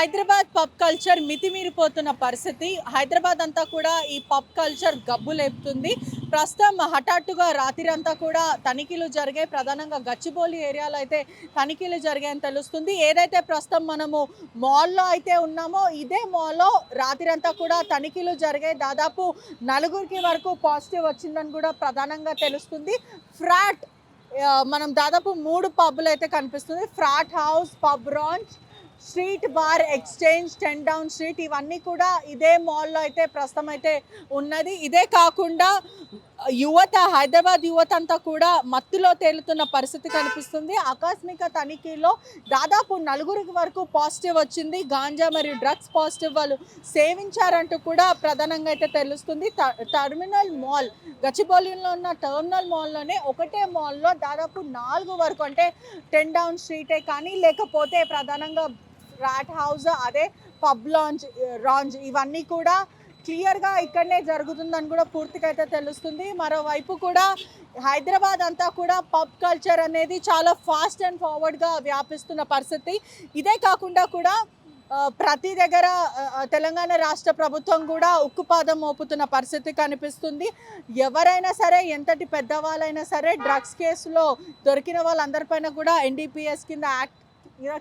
Hyderabad pub culture మితిమీరిపోతున్న పరిస్థితి. హైదరాబాద్ అంతా కూడా ఈ పబ్ కల్చర్ గబ్బు లేపుతుంది. ప్రస్తుతం హఠాత్తుగా రాత్రంతా కూడా తనిఖీలు జరిగాయి. ప్రధానంగా గచ్చిబౌలి ఏరియాలో అయితే తనిఖీలు జరిగాయని తెలుస్తుంది. ఏదైతే ప్రస్తుతం మనము మాల్‌లో అయితే ఉన్నామో ఇదే మాల్‌లో రాత్రంతా కూడా తనిఖీలు జరిగాయి. దాదాపు నలుగురికి వరకు పాజిటివ్ వచ్చిందని కూడా ప్రధానంగా తెలుస్తుంది. ఫ్రాట్ మనం దాదాపు 3 పబ్బులైతే కనిపిస్తుంది. Frat house, pub ranch, street bar exchange, 10 down street ఇవన్నీ కూడా ఇదే మాల్లో అయితే ప్రస్తుతం అయితే ఉన్నది. ఇదే కాకుండా హైదరాబాద్ యువత అంతా కూడా మత్తులో తేలుతున్న పరిస్థితి కనిపిస్తుంది. ఆకస్మిక తనిఖీలో దాదాపు నలుగురికి వరకు పాజిటివ్ వచ్చింది. గాంజా మరియు డ్రగ్స్ పాజిటివ్ వాళ్ళు సేవించారంటూ కూడా ప్రధానంగా అయితే తెలుస్తుంది. టర్మినల్ మాల్, గచ్చిబౌలిలో ఉన్న టర్మినల్ మాల్లోనే ఒకటే మాల్లో దాదాపు 4 వరకు, అంటే 10 డౌన్ స్ట్రీటే కానీ లేకపోతే ప్రధానంగా ఫ్రాట్ హౌస్, అదే పబ్ రాంజ్ ఇవన్నీ కూడా క్లియర్గా ఇక్కడనే జరుగుతుందని కూడా పూర్తిగా అయితే తెలుస్తుంది. మరోవైపు కూడా హైదరాబాద్ అంతా కూడా పబ్ కల్చర్ అనేది చాలా ఫాస్ట్ అండ్ ఫార్వర్డ్గా వ్యాపిస్తున్న పరిస్థితి. ఇదే కాకుండా కూడా ప్రతి దగ్గర తెలంగాణ రాష్ట్ర ప్రభుత్వం కూడా ఉక్కుపాదం మోపుతున్న పరిస్థితి కనిపిస్తుంది. ఎవరైనా సరే, ఎంతటి పెద్దవాళ్ళైనా సరే, డ్రగ్స్ కేసులో దొరికిన వాళ్ళందరిపైన కూడా ఎన్డీపీఎస్ కింద యాక్ట్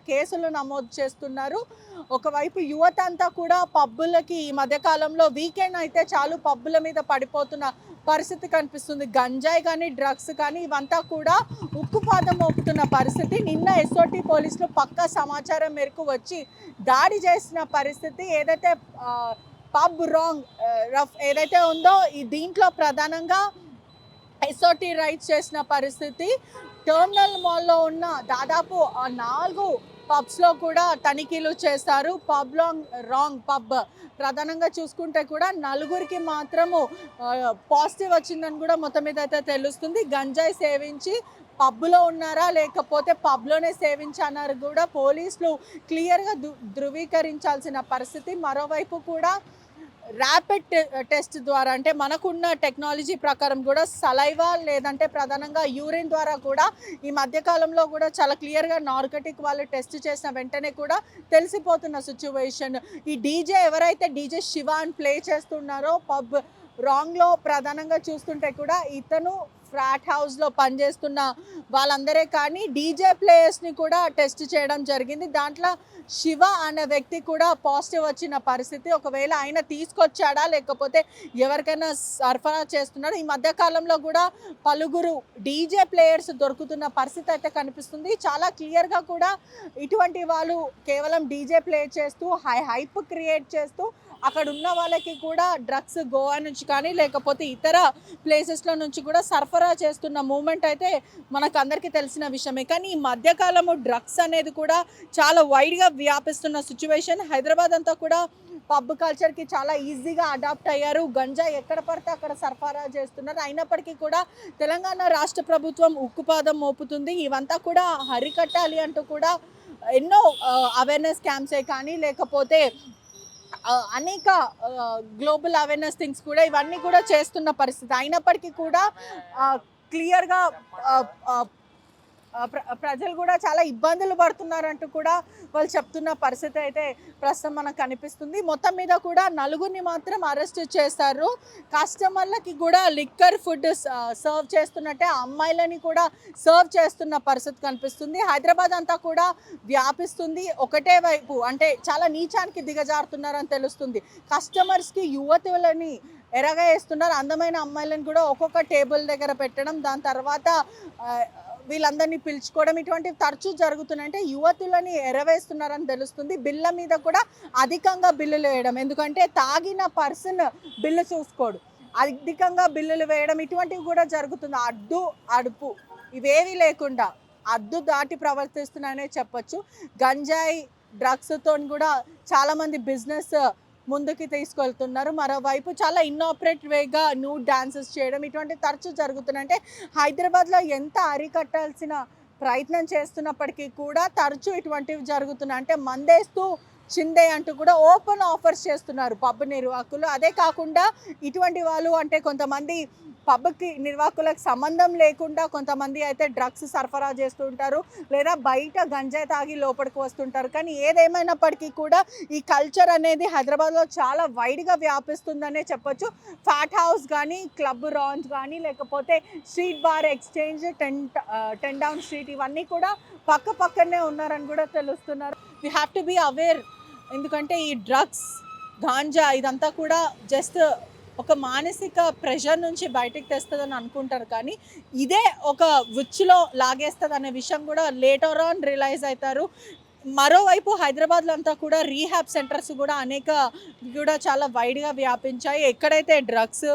కేసులు నమోదు చేస్తున్నారు. ఒకవైపు యువత అంతా కూడా పబ్బులకి ఈ మధ్యకాలంలో వీకెండ్ అయితే చాలు పబ్బుల మీద పడిపోతున్న పరిస్థితి కనిపిస్తుంది. గంజాయి కానీ డ్రగ్స్ కానీ ఇవంతా కూడా ఉక్కుపాదం మోపుతున్న పరిస్థితి. నిన్న ఎస్ఓటి పోలీసులు పక్కా సమాచారం మేరకు వచ్చి దాడి చేసిన పరిస్థితి. ఏదైతే పబ్ రఫ్ ఏదైతే ఉందో దీంట్లో ప్రధానంగా ఎస్ఓటి రైడ్స్ చేసిన పరిస్థితి. టర్మినల్ మాల్లో ఉన్న దాదాపు 4 పబ్స్లో కూడా తనిఖీలు చేశారు. పబ్ ప్రధానంగా చూసుకుంటే కూడా నలుగురికి మాత్రము పాజిటివ్ వచ్చిందని కూడా మొత్తం మీద అయితే తెలుస్తుంది. గంజాయి సేవించి పబ్లో ఉన్నారా లేకపోతే పబ్లోనే సేవించన్నారు కూడా పోలీసులు క్లియర్గా ధృవీకరించాల్సిన పరిస్థితి. మరోవైపు కూడా ర్యాపిడ్ టెస్ట్ ద్వారా, అంటే మనకున్న టెక్నాలజీ ప్రకారం కూడా సలైవా లేదంటే ప్రధానంగా యూరిన్ ద్వారా కూడా ఈ మధ్యకాలంలో కూడా చాలా క్లియర్గా నార్కటిక్ వాళ్ళు టెస్ట్ చేసిన వెంటనే కూడా తెలిసిపోతున్న సిచ్యువేషన్. ఈ ఎవరైతే డీజే శివ అని ప్లే చేస్తున్నారో పబ్ రాంగ్లో ప్రధానంగా చూస్తుంటే కూడా ఇతను ఫ్రాట్ హౌస్లో పనిచేస్తున్న వాళ్ళందరే కానీ డీజే ప్లేయర్స్ని కూడా టెస్ట్ చేయడం జరిగింది. దాంట్లో శివ అనే వ్యక్తి కూడా పాజిటివ్ వచ్చిన పరిస్థితి. ఒకవేళ ఆయన తీసుకొచ్చాడా లేకపోతే ఎవరికైనా సరఫరా చేస్తున్నాడు. ఈ మధ్యకాలంలో కూడా పలువురు డీజే ప్లేయర్స్ దొరుకుతున్న పరిస్థితి అయితే కనిపిస్తుంది. చాలా క్లియర్గా కూడా ఇటువంటి వాళ్ళు కేవలం డీజే ప్లే చేస్తూ హైప్ క్రియేట్ చేస్తూ అక్కడ ఉన్న వాళ్ళకి కూడా డ్రగ్స్ గోవా నుంచి కానీ లేకపోతే ఇతర ప్లేసెస్లో నుంచి కూడా సరఫరా చేస్తున్న మూమెంట్ అయితే మనకు అందరికీ తెలిసిన విషయమే. కానీ ఈ మధ్యకాలము డ్రగ్స్ అనేది కూడా చాలా వైడ్గా వ్యాపిస్తున్న సిచ్యువేషన్. హైదరాబాద్ అంతా కూడా పబ్ కల్చర్కి చాలా ఈజీగా అడాప్ట్ అయ్యారు. గంజా ఎక్కడ పడితే అక్కడ సరఫరా చేస్తున్నారు. అయినప్పటికీ కూడా తెలంగాణ రాష్ట్ర ప్రభుత్వం ఉక్కుపాదం మోపుతుంది. ఇవంతా కూడా హరికట్టాలి అంటూ కూడా ఎన్నో అవేర్నెస్ క్యాంప్సే కానీ లేకపోతే అనేక గ్లోబల్ అవేర్నెస్ థింగ్స్ కూడా ఇవన్నీ కూడా చేస్తున్న పరిస్థితి. అయినప్పటికీ కూడా క్లియర్గా ప్రజలు కూడా చాలా ఇబ్బందులు పడుతున్నారంటూ కూడా వాళ్ళు చెప్తున్న పరిస్థితి అయితే ప్రస్తుతం మనకు కనిపిస్తుంది. మొత్తం మీద కూడా నలుగురిని మాత్రం అరెస్ట్ చేస్తారు. కస్టమర్లకి కూడా లిక్కర్ ఫుడ్ సర్వ్ చేస్తున్నట్టే అమ్మాయిలని కూడా సర్వ్ చేస్తున్న పరిస్థితి కనిపిస్తుంది. హైదరాబాద్ అంతా కూడా వ్యాపిస్తుంది. ఒకటే వైపు అంటే చాలా నీచానికి దిగజారుతున్నారని తెలుస్తుంది. కస్టమర్స్కి యువతులని ఎరగా వేస్తున్నారు. అందమైన అమ్మాయిలను కూడా ఒక్కొక్క టేబుల్ దగ్గర పెట్టడం, దాని తర్వాత వీళ్ళందరినీ పిలుచుకోవడం ఇటువంటివి తరచూ జరుగుతున్నాయి. అంటే యువతులని ఎరవేస్తున్నారని తెలుస్తుంది. బిల్ల మీద కూడా అధికంగా బిల్లులు వేయడం, ఎందుకంటే తాగిన పర్సన్ బిల్లు చూసుకోడు, అధికంగా బిల్లులు వేయడం ఇటువంటివి కూడా జరుగుతుంది. అడ్డు అదుపు ఇవేవి లేకుండా అద్దు దాటి ప్రవర్తిస్తున్నాయనే చెప్పొచ్చు. గంజాయి డ్రగ్స్తో కూడా చాలామంది బిజినెస్ ముందుకి తీసుకెళ్తున్నారు. మరోవైపు చాలా ఇన్నోపరేట్ వేగా న్యూడ్ డాన్సెస్ చేయడం ఇటువంటివి తరచూ జరుగుతున్నాయి. అంటే హైదరాబాద్లో ఎంత అరికట్టాల్సిన ప్రయత్నం చేస్తున్నప్పటికీ కూడా తరచూ ఇటువంటివి జరుగుతున్నాయి. అంటే మందేస్తూ చిందే అంటూ కూడా ఓపెన్ ఆఫర్స్ చేస్తున్నారు పబ్ నిర్వాహకులు. అదే కాకుండా ఇటువంటి వాళ్ళు అంటే కొంతమంది పబ్కి నిర్వాహకులకు సంబంధం లేకుండా కొంతమంది అయితే డ్రగ్స్ సరఫరా చేస్తూ ఉంటారు, లేదా బయట గంజాయి తాగి లోపలికి వస్తుంటారు. కానీ ఏదేమైనప్పటికీ కూడా ఈ కల్చర్ అనేది హైదరాబాద్లో చాలా వైడ్గా వ్యాపిస్తుందనే చెప్పొచ్చు. ఫ్యాట్ హౌస్ కానీ, క్లబ్ లాంజ్ కానీ, లేకపోతే street bar exchange, ten down street, ఇవన్నీ కూడా పక్కనే ఉన్నారని కూడా తెలుస్తున్నారు. We have to be aware. ఎందుకంటే ఈ డ్రగ్స్, గాంజా ఇదంతా కూడా జస్ట్ ఒక మానసిక ప్రెషర్ నుంచి బయటికి తెస్తుందని అనుకుంటారు, కానీ ఇదే ఒక ఉచ్చులో లాగేస్తుంది అనే విషయం కూడా లేటర్ ఆన్ రియలైజ్ అవుతారు. మరోవైపు హైదరాబాద్లో అంతా కూడా రీహాబ్ సెంటర్స్ కూడా అనేక కూడా చాలా వైడ్గా వ్యాపించాయి. ఎక్కడైతే డ్రగ్స్,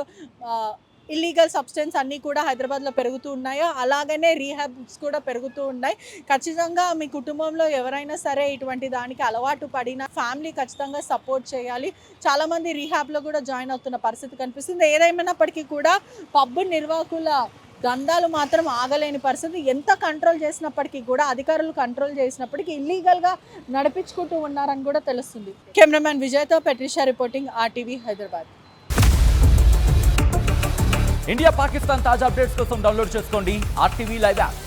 ఇల్లీగల్ సబ్స్టెన్స్ అన్నీ కూడా హైదరాబాద్లో పెరుగుతూ ఉన్నాయో అలాగనే రీహాబ్స్ కూడా పెరుగుతూ ఉన్నాయి. ఖచ్చితంగా మీ కుటుంబంలో ఎవరైనా సరే ఇటువంటి దానికి అలవాటు పడిన ఫ్యామిలీ ఖచ్చితంగా సపోర్ట్ చేయాలి. చాలామంది రీహాబ్లో కూడా జాయిన్ అవుతున్న పరిస్థితి కనిపిస్తుంది. ఏదేమైనప్పటికీ కూడా పబ్ నిర్వాహకుల దందాలు మాత్రం ఆగలేని పరిస్థితి. ఎంత కంట్రోల్ చేసినప్పటికీ కూడా, అధికారులు కంట్రోల్ చేసినప్పటికీ ఇల్లీగల్గా నడిపించుకుంటూ ఉన్నారని కూడా తెలుస్తుంది. కెమెరామ్యాన్ విజయ్తో Petrisha reporting, RTV Hyderabad. India Pakistan తాజా అప్డేట్స్ కోసం డౌన్లోడ్ చేసుకోండి RTV లైవ్ యాప్.